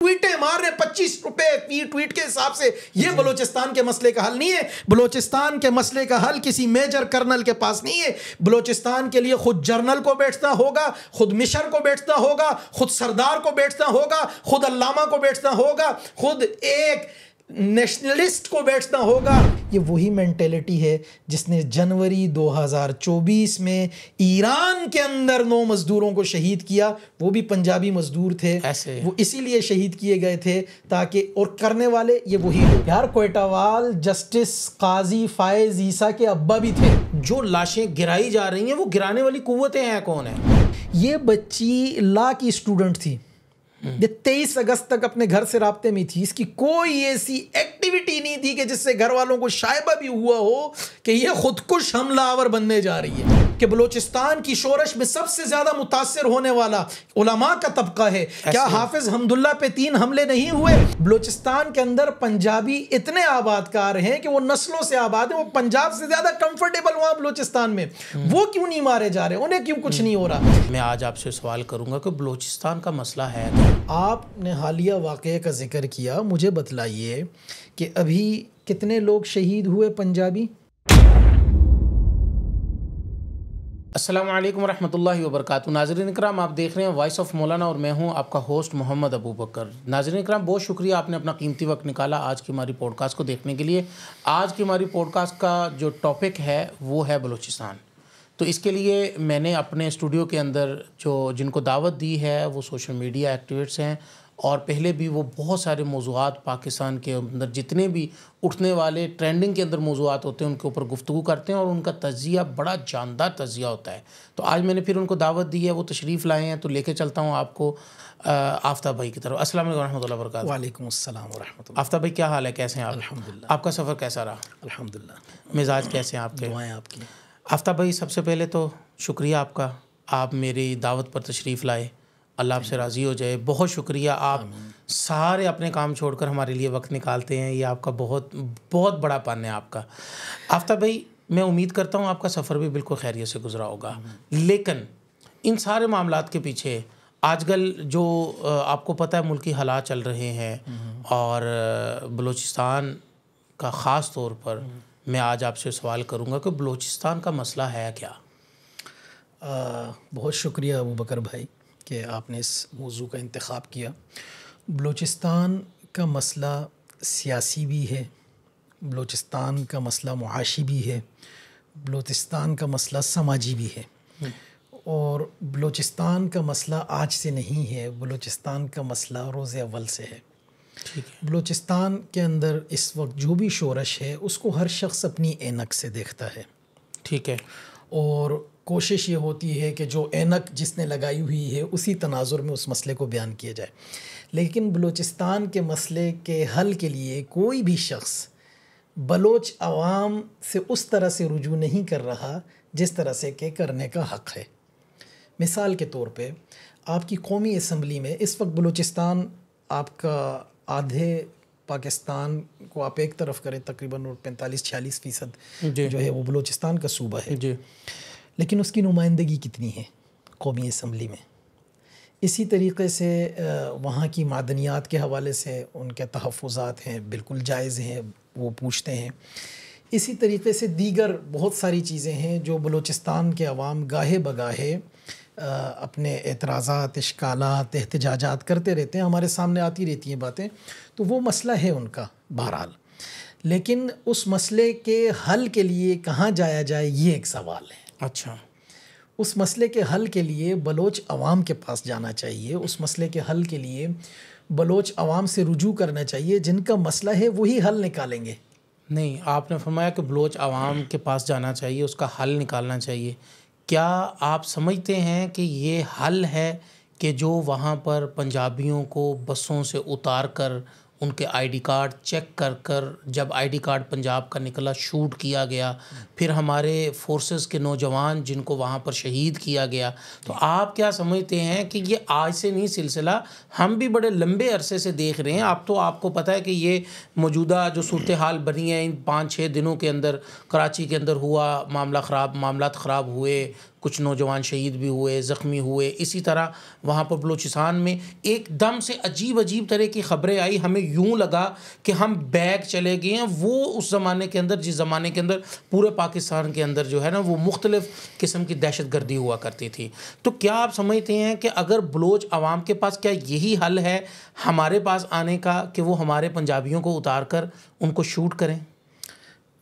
ट्वीटें मार रहे 25 रुपए ट्वीट के हिसाब से। ये बलूचिस्तान के मसले का हल नहीं है। बलूचिस्तान के मसले का हल किसी मेजर कर्नल के पास नहीं है। बलूचिस्तान के लिए खुद जर्नल को बैठना होगा, खुद मिशर को बैठना होगा, खुद सरदार को बैठना होगा, खुद अल्लामा को बैठना होगा, खुद एक नेशनलिस्ट को बैठना होगा। ये वही मेंटेलिटी है जिसने जनवरी 2024 में ईरान के अंदर 9 मजदूरों को शहीद किया। वो भी पंजाबी मजदूर थे, ऐसे वो इसीलिए शहीद किए गए थे ताकि, और करने वाले ये वही लोग। यार कोयटावाल जस्टिस काजी फायज ईसा के अब्बा भी थे। जो लाशें गिराई जा रही हैं वो गिराने वाली कुव्वतें हैं कौन है? ये बच्ची लॉ की स्टूडेंट थी। ये 23 अगस्त तक अपने घर से राब्ते में थी। इसकी कोई ऐसी एक्टिविटी नहीं थी कि जिससे घर वालों को शायबा भी हुआ हो कि ये खुदकुश हमलावर बनने जा रही है। कि बलूचिस्तान की शोरश में सबसे ज्यादा मुतासिर होने वाला उलमा का तबका है। क्या हाफिज हमदुल्ला पे 3 हमले नहीं हुए? बलूचिस्तान के अंदर पंजाबी इतने आबादकार हैं कि वो नस्लों से आबाद है। वो पंजाब से ज्यादा कंफर्टेबल वहां बलूचिस्तान में। वो क्यों नहीं मारे जा रहे? उन्हें क्यों कुछ नहीं हो रहा? मैं आज आपसे सवाल करूंगा कि बलूचिस्तान का मसला है क्या? आपने हालिया वाक़े का जिक्र किया, मुझे बतलाइए कि अभी कितने लोग शहीद हुए पंजाबी? अस्सलाम वालेकुम रहमतुल्लाहि व बरकातुहू। नाज़रीन इकराम, आप देख रहे हैं वॉइस ऑफ मौलाना और मैं हूं आपका होस्ट मोहम्मद अबू बकर। नाज़रीन इकराम, बहुत शुक्रिया आपने अपना कीमती वक्त निकाला आज की हमारी पॉडकास्ट को देखने के लिए। आज की हमारी पॉडकास्ट का जो टॉपिक है वो है बलूचिस्तान। तो इसके लिए मैंने अपने स्टूडियो के अंदर जिनको दावत दी है वो सोशल मीडिया एक्टिविस्ट हैं और पहले भी वो बहुत सारे मौज़ूआत पाकिस्तान के अंदर जितने भी उठने वाले ट्रेंडिंग के अंदर मौज़ूआत होते हैं उनके ऊपर गुफ्तगू करते हैं और उनका तज़िया बड़ा जानदार तज़िया होता है। तो आज मैंने फिर उनको दावत दी है, वो तशरीफ़ लाए हैं, तो लेके चलता हूँ आपको आफ्ताब भाई की तरफ। अस्सलाम वालेकुम रहमतुल्लाहि व बरकातहू। वालेकुम अस्सलाम व रहमतुल्लाह। आफ्ताब भाई क्या हाल है, कैसे हैं आप? अल्हम्दुलिल्लाह। आपका सफ़र कैसा रहा? अल्हम्दुलिल्लाह। मिजाज कैसे हैं आपके? दुआएं आपकी। आफ्ताब भाई, सबसे पहले तो शुक्रिया आपका, आप मेरी दावत पर तशरीफ़ लाए। अल्लाह आपसे राज़ी हो जाए। बहुत शुक्रिया, आप सारे अपने काम छोड़कर हमारे लिए वक्त निकालते हैं। ये आपका बहुत बहुत बड़ा पन है आपका। आफ्ताब भाई, मैं उम्मीद करता हूँ आपका सफ़र भी बिल्कुल खैरियत से गुजरा होगा, लेकिन इन सारे मामलात के पीछे आजकल जो आपको पता है मुल्की हालात चल रहे हैं और बलूचिस्तान का ख़ास तौर पर मैं आज आपसे सवाल करूंगा कि बलूचिस्तान का मसला है क्या? बहुत शुक्रिया अबू बकर भाई कि आपने इस मौजू का इंतखाब किया। बलूचिस्तान का मसला सियासी भी है, बलूचिस्तान का मसला मुआशी भी है, बलूचिस्तान का मसला समाजी भी है। और बलूचिस्तान का मसला आज से नहीं है, बलूचिस्तान का मसला रोज़ अव्वल से है। बलूचिस्तान के अंदर इस वक्त जो भी शोरश है उसको हर शख्स अपनी ऐनक से देखता है। ठीक है। और कोशिश ये होती है कि जो ऐनक जिसने लगाई हुई है उसी तनाजुर में उस मसले को बयान किया जाए। लेकिन बलूचिस्तान के मसले के हल के लिए कोई भी शख्स बलोच अवाम से उस तरह से रुजू नहीं कर रहा जिस तरह से के करने का हक़ है। मिसाल के तौर पे आपकी कौमी असम्बली में इस वक्त बलूचिस्तान आपका आधे पाकिस्तान को आप एक तरफ करें तकरीबन 45-46% जो है वो बलूचिस्तान का सूबा है जी। लेकिन उसकी नुमाइंदगी कितनी है कौमी असम्बली में? इसी तरीक़े से वहाँ की मादनियात के हवाले से उनके तहफ़्फ़ुज़ात हैं, बिल्कुल जायज़ हैं, वो पूछते हैं। इसी तरीक़े से दीगर बहुत सारी चीज़ें हैं जो बलूचिस्तान के अवाम गाहे बगाहे अपने एतराज़ात, इश्कालात, एहतजाजात करते रहते हैं, हमारे सामने आती रहती हैं बातें। तो वो मसला है उनका बहरहाल, लेकिन उस मसले के हल के लिए कहाँ जाया जाए ये एक सवाल है। अच्छा, उस मसले के हल के लिए बलोच अवाम के पास जाना चाहिए, उस मसले के हल के लिए बलोच अवाम से रुजू करना चाहिए, जिनका मसला है वही हल निकालेंगे। नहीं, आपने फरमाया कि बलोच अवाम के पास जाना चाहिए, उसका हल निकालना चाहिए। क्या आप समझते हैं कि ये हल है कि जो वहाँ पर पंजाबियों को बसों से उतार कर उनके आईडी कार्ड चेक कर कर जब आईडी कार्ड पंजाब का निकला शूट किया गया, फिर हमारे फोर्सेस के नौजवान जिनको वहाँ पर शहीद किया गया, तो आप क्या समझते हैं कि ये आज से नहीं सिलसिला, हम भी बड़े लंबे अरसे से देख रहे हैं। आपको पता है कि ये मौजूदा जो सूरत हाल बनी है इन 5-6 दिनों के अंदर कराची के अंदर हुआ, मामलात ख़राब हुए, कुछ नौजवान शहीद भी हुए, ज़ख्मी हुए। इसी तरह वहाँ पर बलूचिस्तान में एकदम से अजीब अजीब तरह की ख़बरें आई, हमें यूँ लगा कि हम बैग चले गए हैं। वो उस ज़माने के अंदर, जिस ज़माने के अंदर पूरे पाकिस्तान के अंदर जो है ना वो मुख्तलिफ़ किस्म की दहशत गर्दी हुआ करती थी। तो क्या आप समझते हैं कि अगर बलोच अवाम के पास क्या यही हल है हमारे पास आने का कि वो हमारे पंजाबियों को उतार कर उनको शूट करें?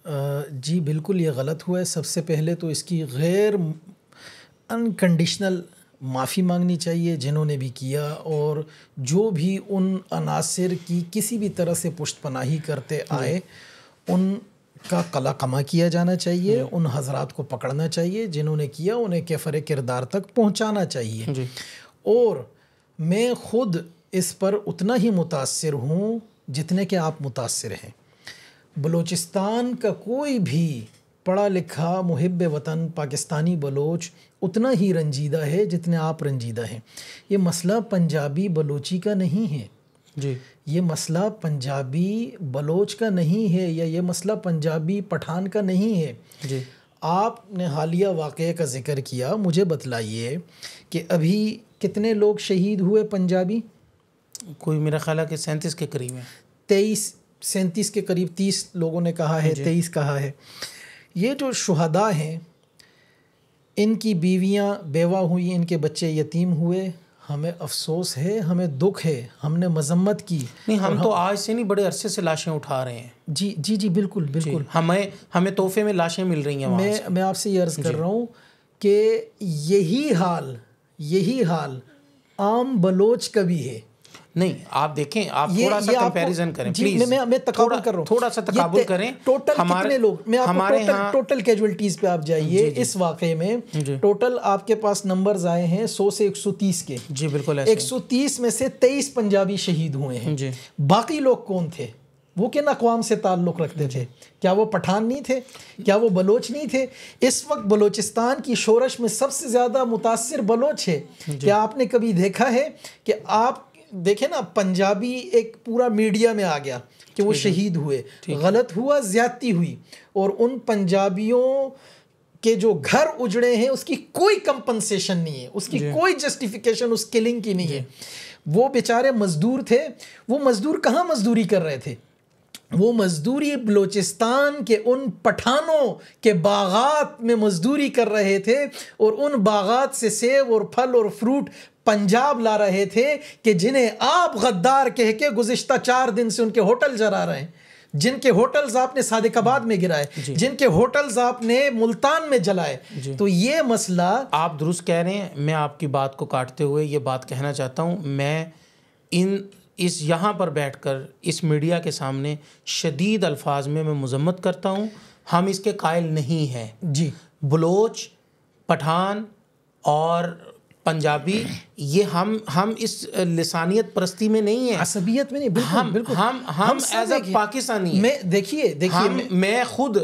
जी बिल्कुल, ये गलत हुआ है। सबसे पहले तो इसकी गैर अनकंडीशनल माफ़ी मांगनी चाहिए जिन्होंने भी किया, और जो भी उन अनासिर की किसी भी तरह से पुष्टपनाही करते आए उनका कला कमा किया जाना चाहिए। उन हजरात को पकड़ना चाहिए जिन्होंने किया, उन्हें कैफर किरदार तक पहुंचाना चाहिए। और मैं ख़ुद इस पर उतना ही मुतासिर हूँ जितने कि आप मुतासिर हैं। बलूचिस्तान का कोई भी पढ़ा लिखा मुहिब वतन पाकिस्तानी बलोच उतना ही रंजीदा है जितने आप रंजीदा हैं। ये मसला पंजाबी बलोची का नहीं है जी, ये मसला पंजाबी बलोच का नहीं है, या ये मसला पंजाबी पठान का नहीं है जी। आपने हालिया वाक़े का ज़िक्र किया, मुझे बतलाइए कि अभी कितने लोग शहीद हुए पंजाबी? कोई मेरा ख्याल है कि 37 के करीब है। 37 के करीब, 30 लोगों ने कहा है, 23 कहा है। ये जो शुहदा हैं, इनकी बीवियां बेवा हुई, इनके बच्चे यतीम हुए, हमें अफसोस है, हमें दुख है, हमने मजम्मत की। नहीं, हम तो आज से नहीं, बड़े अरसे से लाशें उठा रहे हैं। जी जी जी, बिल्कुल बिल्कुल। हमें तोहफे में लाशें मिल रही हैं। मैं आपसे ये अर्ज़ कर रहा हूँ कि यही हाल आम बलोच का भी है। नहीं, आप देखें, आप थोड़ा सा कंपैरिजन करें प्लीज। मैं तकाबुल कर रहा हूँ, थोड़ा सा तकाबुल करें। टोटल कितने लोग, मैं आपको टोटल कैजुअल्टीज पे आप जाइए इस वाक़े में। टोटल आपके पास नंबर्स आए हैं 100 से 130 के। जी बिल्कुल। 130 में से 23 पंजाबी शहीद हुए हैं। बाकी लोग कौन थे? वो किन अक़वाम से ताल्लुक़ रखते थे? क्या वो पठान नहीं थे? क्या वो बलोच नहीं थे? इस वक्त बलोचिस्तान की शोरश में सबसे ज़्यादा मुतासिर बलोच है। क्या आपने कभी देखा है कि आप देखें ना, पंजाबी एक पूरा मीडिया में आ गया कि वो शहीद हुए, गलत हुआ, ज़्यादती हुई, और उन पंजाबियों के जो घर उजड़े हैं उसकी कोई कंपनसेशन नहीं है, उसकी कोई जस्टिफिकेशन उस किलिंग की नहीं है। वो बेचारे मजदूर थे। वो मजदूर कहाँ मजदूरी कर रहे थे? वो मजदूरी बलूचिस्तान के उन पठानों के बागात में मजदूरी कर रहे थे, और उन बागात से सेब और फल और फ्रूट पंजाब ला रहे थे कि जिन्हें आप गद्दार कह के गुज़िश्ता 4 दिन से उनके होटल जला रहे हैं, जिनके होटल्स आपने सादिकाबाद में गिराए, जिनके होटल्स आपने मुल्तान में जलाए। तो ये मसला आप दुरुस्त कह रहे हैं। मैं आपकी बात को काटते हुए ये बात कहना चाहता हूँ, मैं इस यहाँ पर बैठकर इस मीडिया के सामने शदीद अल्फाज में मैं मजम्मत करता हूँ। हम इसके कायल नहीं हैं। जी, बलोच, पठान और पंजाबी, ये हम इस लिसानियत परस्ती में नहीं है, असबियत में नहीं। बिल्कुल बिल्कुल। हम एज अ पाकिस्तानी, मैं देखिए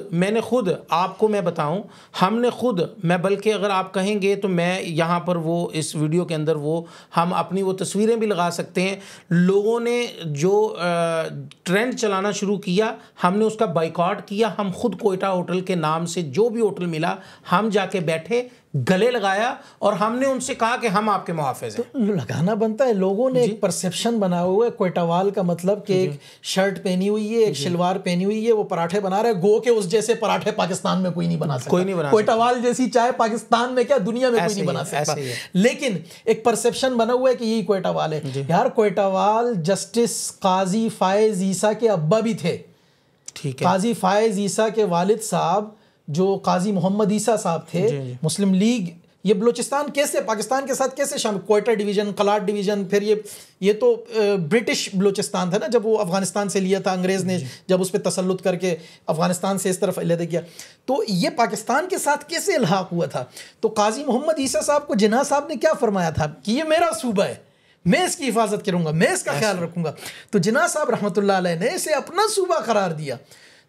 मैंने खुद आपको मैं बताऊं, हमने खुद, मैं बल्कि अगर आप कहेंगे तो मैं यहाँ पर वो इस वीडियो के अंदर वो हम अपनी वो तस्वीरें भी लगा सकते हैं। लोगों ने जो ट्रेंड चलाना शुरू किया, हमने उसका बाइकआउट किया। हम खुद कोयटा होटल के नाम से जो भी होटल मिला हम जाके बैठे, गले लगाया, और हमने उनसे कहा कि हम आपके मुहाफ़िज़ हैं। तो लगाना बनता है। लोगों ने एक परसेप्शन बना हुआ है कोयटावाल का, मतलब कि एक शर्ट पहनी हुई है, एक शलवार पहनी हुई है, वो पराठे बना रहे हैं। गो के उस जैसे पराठे पाकिस्तान में कोई नहीं बना सकता, कोई नहीं बना कोयटावाल जैसी चाय पाकिस्तान में क्या दुनिया में कोई नहीं बना सकता। लेकिन एक परसेप्शन बना हुआ है कि यही कोयटावाल है। यार, कोयटावाल जस्टिस काजी फायज ईसा के अब्बा भी थे। ठीक है। काजी फायज ईसा के वालिद साहब जो काजी मोहम्मद ईसा साहब थे, मुस्लिम लीग, ये बलूचिस्तान कैसे पाकिस्तान के साथ कैसे शामिल? क्वेटा डिवीज़न, कलाट डिवीज़न, फिर ये तो ब्रिटिश बलूचिस्तान था ना, जब वो अफ़गानिस्तान से लिया था अंग्रेज़ ने, जब उस पर तसल्लुत करके अफ़गानिस्तान से इस तरफ अलग किया, तो ये पाकिस्तान के साथ कैसे इल्हाक़ हुआ था? तो काजी मोहम्मद ईसा साहब को जिन्ना साहब ने क्या फरमाया था कि ये मेरा सूबा है, मैं इसकी हिफाजत करूँगा, मैं इसका ख्याल रखूँगा। तो जिन्ना साहब रहमतुल्लाह अलैह ने इसे अपना सूबा करार दिया।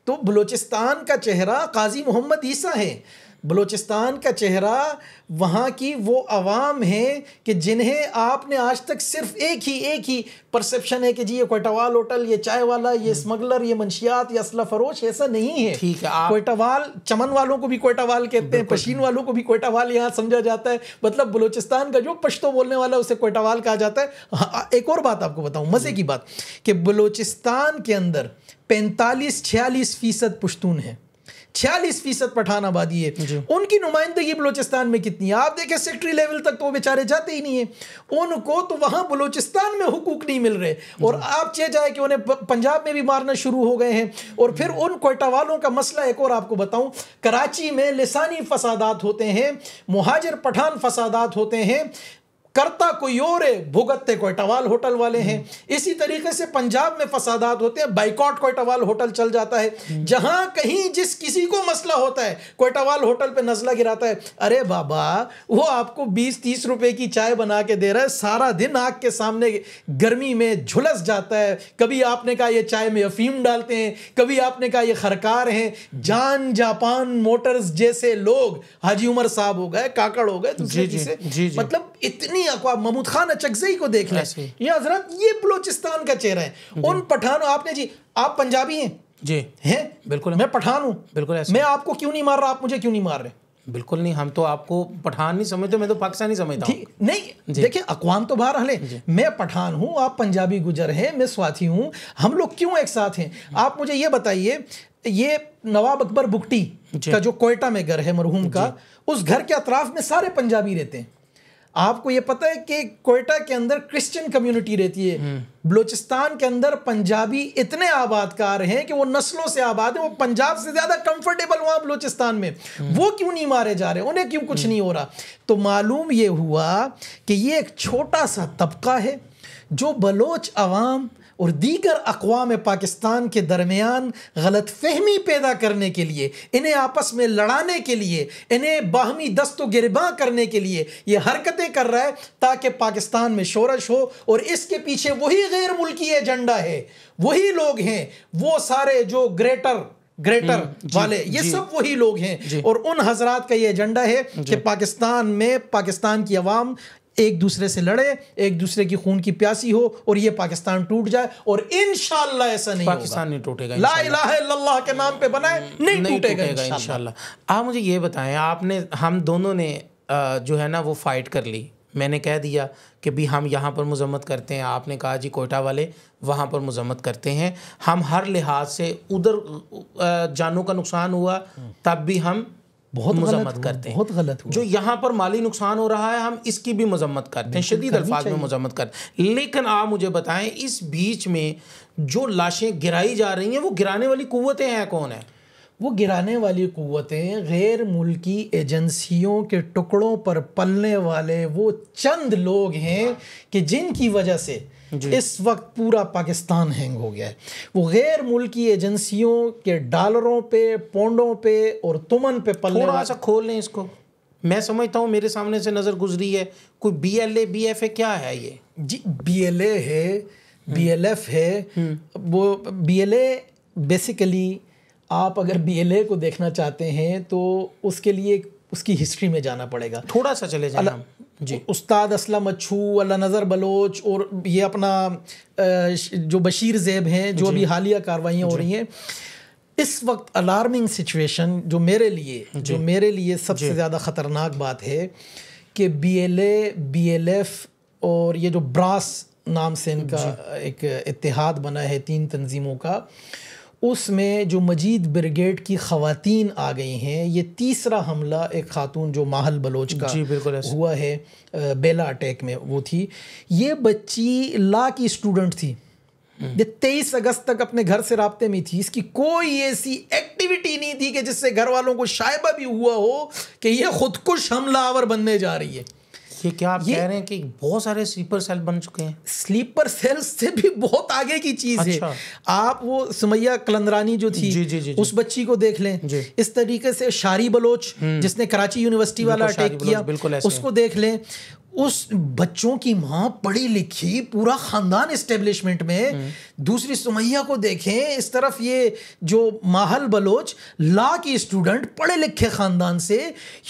तो बलूचिस्तान का चेहरा काजी मोहम्मद ईसा है। बलूचिस्तान का चेहरा वहाँ की वो अवाम है कि जिन्हें आपने आज तक सिर्फ एक ही परसेप्शन है कि जी ये कोयटावाल होटल, ये चाय वाला, ये स्मगलर, ये मंशियात, ये असला फरोश। ऐसा नहीं है। ठीक है, कोयटावाल, चमन वालों को भी कोयटावाल कहते हैं, पशीन वालों को भी कोयटावाल यहाँ समझा जाता है। मतलब बलूचिस्तान का जो पश्तो बोलने वाला है उसे कोयटावाल कहा जाता है। हाँ, एक और बात आपको बताऊं, मजे की बात, कि बलूचिस्तान के अंदर 45-46% पश्तून है, 46% पठान आबादी है। उनकी नुमाइंदगी बलूचिस्तान में कितनी है? आप देखें सेक्रेटरी लेवल तक तो वो बेचारे जाते ही नहीं है। उनको तो वहाँ बलूचिस्तान में हुकूक नहीं मिल रहे, और आप चाहे जाए कि उन्हें पंजाब में भी मारना शुरू हो गए हैं। और फिर उन कोयटा वालों का मसला एक और आपको बताऊं, कराची में लिसानी फसादात होते हैं, मुहाजिर पठान फसादात होते हैं, करता कोई और है, भुगतते कोयटावाल होटल वाले हैं। इसी तरीके से पंजाब में फसादात होते हैं, बाइकॉट कोयटावाल होटल चल जाता है। जहां कहीं जिस किसी को मसला होता है कोयटावाल होटल पे नजला गिराता है। अरे बाबा, वो आपको 20-30 रुपए की चाय बना के दे रहा है, सारा दिन आग के सामने गर्मी में झुलस जाता है। कभी आपने कहा ये चाय में अफीम डालते हैं, कभी आपने कहा ये खरकार हैं। जान जापान मोटर्स जैसे लोग, हाजी उमर साहब हो गए, काकड़ हो गए, दूसरे चीजें, मतलब इतनी महमूद खान अचकज़ई को देख लें। ये हजरत, ये बलूचिस्तान का चेहरा है। उन पठानों, आपने जी, आप पंजाबी हैं जी, हैं बिल्कुल, मैं पठान हूं, बिल्कुल ऐसे। मैं आपको क्यों नहीं मार रहा, आप मुझे क्यों नहीं मार रहे? बिल्कुल नहीं, हम तो आपको पठान नहीं समझते, मैं तो पाकिस्तानी समझता हूँ। नहीं, देखिए अक़वाम तो बाहर हले, मैं पठान हूँ, आप पंजाबी गुजर हैं, मैं स्वाति हूँ, हम लोग क्यों एक साथ हैं? आप मुझे ये बताइए, ये नवाब अकबर बुगटी का जो कोयटा में घर है मरहूम का, उस घर के अतराफ में सारे पंजाबी रहते हैं। आपको ये पता है कि कोयटा के अंदर क्रिश्चियन कम्युनिटी रहती है, बलूचिस्तान के अंदर पंजाबी इतने आबादकार हैं कि वो नस्लों से आबाद है, वो पंजाब से ज्यादा कंफर्टेबल वहां बलूचिस्तान में। वो क्यों नहीं मारे जा रहे, उन्हें क्यों कुछ नहीं हो रहा? तो मालूम ये हुआ कि ये एक छोटा सा तबका है जो बलोच अवाम और दीगर अक़वाम पाकिस्तान के दरमियान गलतफहमी पैदा करने के लिए, इन्हें आपस में लड़ाने के लिए, इन्हें बाहमी दस्तो गिरबां करने के लिए ये हरकतें कर रहा है, ताकि पाकिस्तान में शोरश हो। और इसके पीछे वही गैर मुल्की एजेंडा है, वही लोग हैं, वो सारे जो ग्रेटर वाले, ये सब वही लोग हैं। और उन हजरात का ये एजेंडा है कि पाकिस्तान में पाकिस्तान की अवाम एक दूसरे से लड़े, एक दूसरे की खून की प्यासी हो, और ये पाकिस्तान टूट जाए। और इंशाअल्लाह ऐसा नहीं पाकिस्तान नहीं टूटेगा, ला इलाहा इल्लल्लाह के नाम पे बनाए, नहीं टूटेगा इंशाअल्लाह। आप मुझे ये बताएं, हम दोनों ने जो है ना वो फाइट कर ली। मैंने कह दिया कि भी हम यहाँ पर मजम्मत करते हैं, आपने कहा जी कोयटा वाले वहाँ पर मजम्मत करते हैं। हम हर लिहाज से, उधर जानों का नुकसान हुआ तब भी हम बहुत मजम्मत करते हैं, बहुत गलत हुआ। जो यहाँ पर माली नुकसान हो रहा है हम इसकी भी मजम्मत करते हैं, शदीद अल्फाज में मजम्मत करते हैं। लेकिन आप मुझे बताएं, इस बीच में जो लाशें गिराई जा रही हैं, वो गिराने वाली कुव्वतें हैं कौन है? वो गिराने वाली कुव्वतें गैर मुल्की एजेंसियों के टुकड़ों पर पलने वाले वो चंद लोग हैं कि जिनकी वजह से इस वक्त पूरा पाकिस्तान हैंग हो गया है। वो गैर मुल्की एजेंसियों के डॉलरों पे, पौंडों पे और तुमन पे पलने। थोड़ा सा खोल लें इसको, मैं समझता हूँ मेरे सामने से नज़र गुजरी है, कोई BLA BFA क्या है ये? जी, BLA है, BLF है। वो BLA बेसिकली, आप अगर BLA को देखना चाहते हैं तो उसके लिए उसकी हिस्ट्री में जाना पड़ेगा। थोड़ा सा चले जाए हम जी। उस्ताद असलम अच्छू, अल्लाह नज़र बलोच, और ये अपना जो बशीर ज़ैब हैं, जो अभी हालिया कार्रवाइयाँ हो रही हैं, इस वक्त अलार्मिंग सिचुएशन जो मेरे लिए सबसे ज़्यादा ख़तरनाक बात है कि BLA BLF और ये जो ब्रास नाम से इनका एक इत्तेहाद बना है 3 तंजीमों का, उसमें जो मजीद ब्रिगेड की ख़वातीन आ गई हैं। ये तीसरा हमला एक ख़ातून जो माहल बलोच का हुआ है बेला अटैक में, वो थी। ये बच्ची लॉ की स्टूडेंट थी, ये 23 अगस्त तक अपने घर से राब्ते में थी। इसकी कोई ऐसी एक्टिविटी नहीं थी कि जिससे घर वालों को शायबा भी हुआ हो कि ये खुदकुश हमलावर बनने जा रही है। ये क्या आप कह रहे हैं कि बहुत सारे स्लीपर सेल बन चुके हैं? स्लीपर सेल से भी बहुत आगे की चीज है। आप वो सुमैया कलंदरानी जो थी, जी, उस बच्ची को देख लें। इस तरीके से शारी बलोच जिसने कराची यूनिवर्सिटी वाला अटैक किया, उसको देख लें। उस बच्चों की माँ पढ़ी लिखी, पूरा ख़ानदान इस्टेब्लिशमेंट में, दूसरी सुमैया को देखें, इस तरफ ये जो माहल बलोच लॉ की स्टूडेंट पढ़े लिखे ख़ानदान से,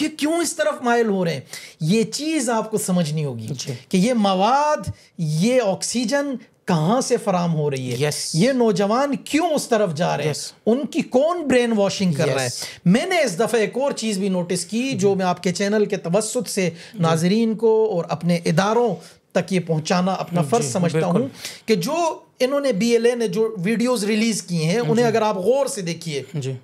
ये क्यों इस तरफ माइल हो रहे हैं? ये चीज़ आपको समझनी होगी कि ये मवाद, ये ऑक्सीजन कहाँ से फराम हो रही है, ये नौजवान क्यों उस तरफ जा रहे हैं, उनकी कौन ब्रेन वॉशिंग कर रहा है। मैंने इस दफ़ा एक और चीज़ भी नोटिस की जो मैं आपके चैनल के तवस्सुत से नाजरीन को और अपने इदारों तक ये पहुँचाना अपना फ़र्ज समझता हूँ कि जो इन्होंने BLA ने जो वीडियोज़ रिलीज़ किए हैं, उन्हें अगर आप गौर से देखिए,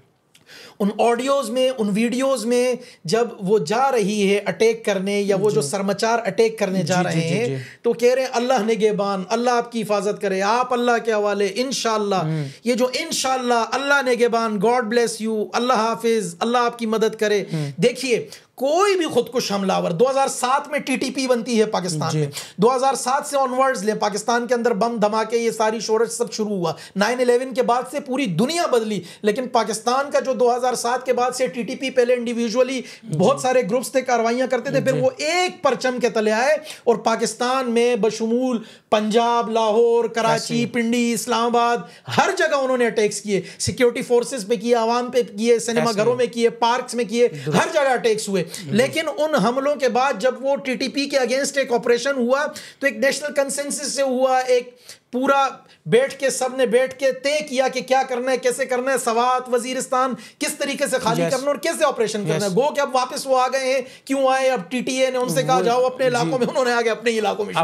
उन ऑडियोज़ में, उन वीडियोज़ में, जब वो जा रही है अटैक करने, या वो जो सरमचार अटैक करने जा रहे हैं, तो कह रहे हैं अल्लाह निगहबान, अल्लाह आपकी हिफाजत करे, आप अल्लाह के हवाले, इंशाअल्लाह। ये जो इंशाअल्लाह, अल्लाह निगहबान, गॉड ब्लेस यू, अल्लाह हाफिज, अल्लाह आपकी मदद करे। देखिए, कोई भी खुदकुश हमलावर, 2007 में TTP बनती है पाकिस्तान में, 2007 से ऑनवर्ड्स ले पाकिस्तान के अंदर बम धमाके, ये सारी शोरश सब शुरू हुआ। 9/11 के बाद से पूरी दुनिया बदली, लेकिन पाकिस्तान का जो 2007 के बाद से TTP, पहले इंडिविजुअली बहुत सारे ग्रुप्स थे, कार्रवाइयां करते थे, फिर वो एक परचम के तले आए और पाकिस्तान में बशमूल पंजाब, लाहौर, कराची, पिंडी, इस्लामाबाद, हर जगह उन्होंने अटैक्स किए। सिक्योरिटी फोर्सेस पे किए, आवाम पे किए, सिनेमा घरों में किए, पार्क्स में किए, हर जगह अटैक्स हुए। लेकिन उन हमलों के बाद जब वो TTP के अगेंस्ट एक ऑपरेशन हुआ, तो एक नेशनल कंसेंसस से हुआ, एक पूरा बैठ के, सबने बैठ के तय किया कि क्या करना है, कैसे करना है, सवात वजीरिस्तान किस तरीके से खाली करना और कैसे ऑपरेशन करना है। गो कि अब वापस वो आ गए हैं, क्यों आए? अब TTA ने उनसे कहा जाओ अपने इलाकों में, उन्होंने आगे अपने इलाकों में।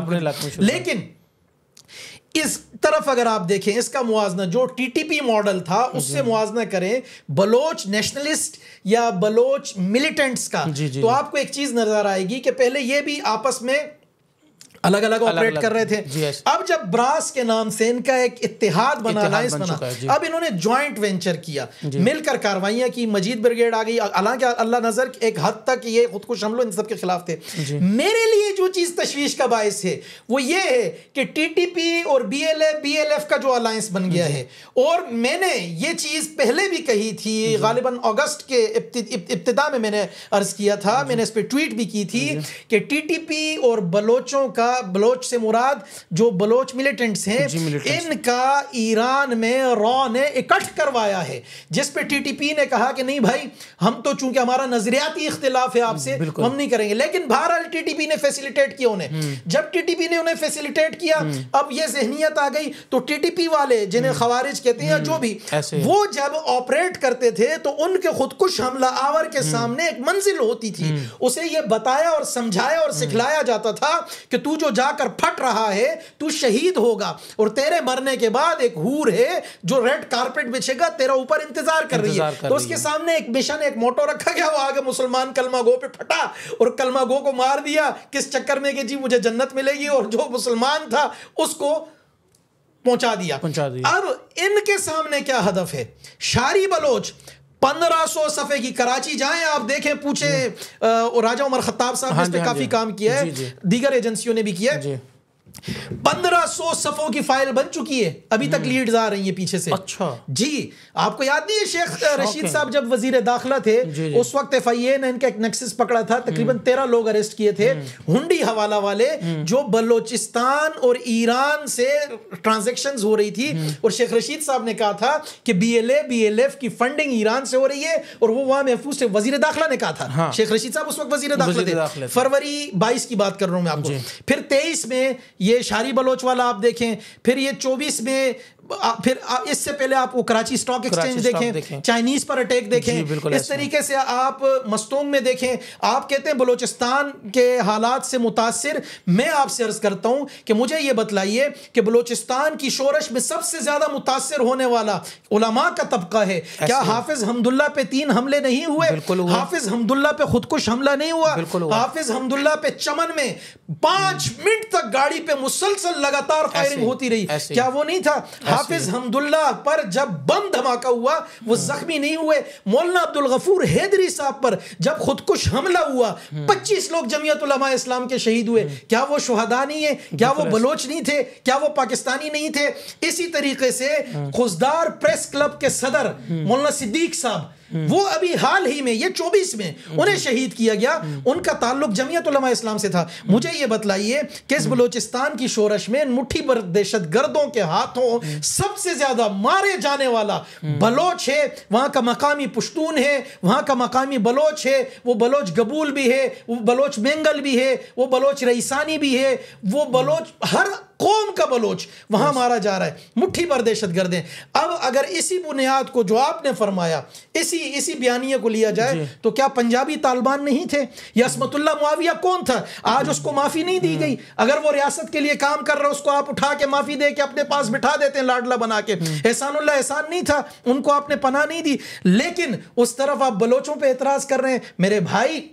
लेकिन इस तरफ अगर आप देखें, इसका मुआवजा जो TTP मॉडल था उससे मुआवजा करें बलोच नेशनलिस्ट या बलोच मिलिटेंट्स का, तो आपको एक चीज नजर आएगी कि पहले ये भी आपस में अलग अलग ऑपरेट कर रहे थे। अब जब ब्रास के नाम से इनका एक इत्तेहाद बना, अलायंस बना, अब इन्होंने जॉइंट वेंचर किया, मिलकर कार्रवाइयां की, मजीद ब्रिगेड आ गई। हालांकि अल्लाह नजर एक हद तक ये खुदकुश हमलों इन सब के खिलाफ थे। मेरे लिए जो चीज तशवीश का बायस है वो ये है कि TTP और BLA BLF का जो अलायंस बन गया है, और मैंने ये चीज पहले भी कही थी, गालिबन अगस्त के इब्तिदा में मैंने अर्ज किया था, मैंने इस पर ट्वीट भी की थी कि TTP और बलोचों का, बलोच से मुराद जो बलोच मिलिटेंट्स हैं, इनका ईरान में रॉ ने इकट्ठ करवाया है, जिस पे TTP ने कहा कि नहीं भाई, हम तो चूंकि हमारा नजरियाती इख्तिलाफ है आपसे, हम नहीं करेंगे। लेकिन बहरहाल TTP ने फैसिलिटेट किया उन्हें। जब TTP ने उन्हें फैसिलिटेट किया, अब ये ज़हनियत आ गई, तो TTP वाले, जिन्हें खवारिज कहते हैं, जो भी, वो जब ऑपरेट करते थे तो उनके खुदकुश हमला आवर के सामने एक मंजिल होती थी, उसे ये बताया और समझाया और सिखलाया जाता था कि तू जो जाकर फट रहा है, तू शहीद होगा, और तेरे मरने के बाद एक हूर है जो रेड कारपेट बिछेगा, तेरा ऊपर इंतजार कर रही है। तो उसके सामने एक मिशन, एक मोटो रखा गया, वो आगे मुसलमान कलमा गो पे फटा और कलमा गो को मार दिया, किस चक्कर में कि जी मुझे जन्नत मिलेगी, और जो मुसलमान था उसको पहुंचा दिया। अब इनके सामने क्या हदफ है? शारी बलोच 1500 सफ़े की, कराची जाएं आप देखें, पूछे, राजा उमर खत्ताब साहब ने इस पे काफी काम किया है, दीगर एजेंसियों ने भी किया है। 1500 सफ़ों की फाइल बन चुकी है, अभी तक लीड्स आ रही है पीछे से। अच्छा जी, आपको याद नहीं है शेख रशीद साहब जब वजीर दाखिला थे, उस वक्त FIA ने इनका एक नेक्सस पकड़ा था, तकरीबन 13 लोग अरेस्ट किए थे, हुंडी हवाला वाले, जो बलोचिस्तान और ईरान से ट्रांजैक्शंस हो रही थी, और शेख रशीद साहब ने कहा था कि BLA BLF की फंडिंग ईरान से हो रही है, और वो वहां महफूज थे। वजीर दाखिला ने कहा था, शेख रशीद साहब उस वक्त वजीर दाखिला थे, फरवरी 22 की बात कर रहा हूं मैं आपको। फिर 23 में ये शारी बलोच वाला आप देखें, फिर ये 24 में, फिर इससे पहले आप वो कराची स्टॉक एक्सचेंज देखें, चाइनीज पर अटैक देखें, इस तरीके से आप मस्तोंग में देखें। आप कहते हैं बलोचिस्तान के हालात से मुतासिर, मैं आपसे अर्ज करता हूं कि मुझे ये बतलाइए कि बलोचिस्तान की शोरश में सबसे ज्यादा मुतासिर होने वाला उलमा का तबका है। क्या हाफिज हमदुल्ला पे 3 हमले नहीं हुए? हाफिज हमदुल्ला पे खुदकुश हमला नहीं हुआ? हाफिज हमदुल्ला पे चमन में 5 मिनट तक गाड़ी पे मुसलसल लगातार फायरिंग होती रही, क्या वो नहीं था? हाफिज हमदुल्ला पर जब बम धमाका हुआ वो जख्मी नहीं हुए। मौलाना अब्दुल गफूर हैदरी साहब पर जब खुदकुश हमला हुआ 25 लोग जमीयत उलमा इस्लाम के शहीद हुए, क्या वो शुहदा नहीं है? क्या वो बलोच नहीं थे? क्या वो पाकिस्तानी नहीं थे? इसी तरीके से खुजदार प्रेस क्लब के सदर मौलाना सिद्दीक साहब वो अभी हाल ही में, ये 24 में उन्हें शहीद किया गया। उनका ताल्लुक जमीयत उलमा इस्लाम से था। मुझे ये बतलाइए कि इस बलोचिस्तान की शोरश में मुट्ठी भर दहशतगर्दों के हाथों सबसे ज्यादा मारे जाने वाला बलोच है, वहां का मकामी पुश्तून है, वहां का मकामी बलोच है, वो बलोच गबूल भी है, वो बलोच मेंगल भी है, वो बलोच रईसानी भी है, वो बलोच हर कौम का बलोच वहां मारा जा रहा है। मुट्ठी भर दहशतगर्द हैं। अब अगर इसी बुनियाद को जो आपने फरमाया, इसी बयानिया को लिया जाए तो क्या पंजाबी तालिबान नहीं थे? या असमतुल्लाह मुआविया कौन था? आज उसको माफी नहीं दी गई। अगर वो रियासत के लिए काम कर रहा है, उसको आप उठा के माफी दे के अपने पास बिठा देते हैं लाडला बना के। एहसानुल्लाह एहसान नहीं था, उनको आपने पनाह नहीं दी। लेकिन उस तरफ आप बलोचों पे एतराज कर रहे हैं। मेरे भाई,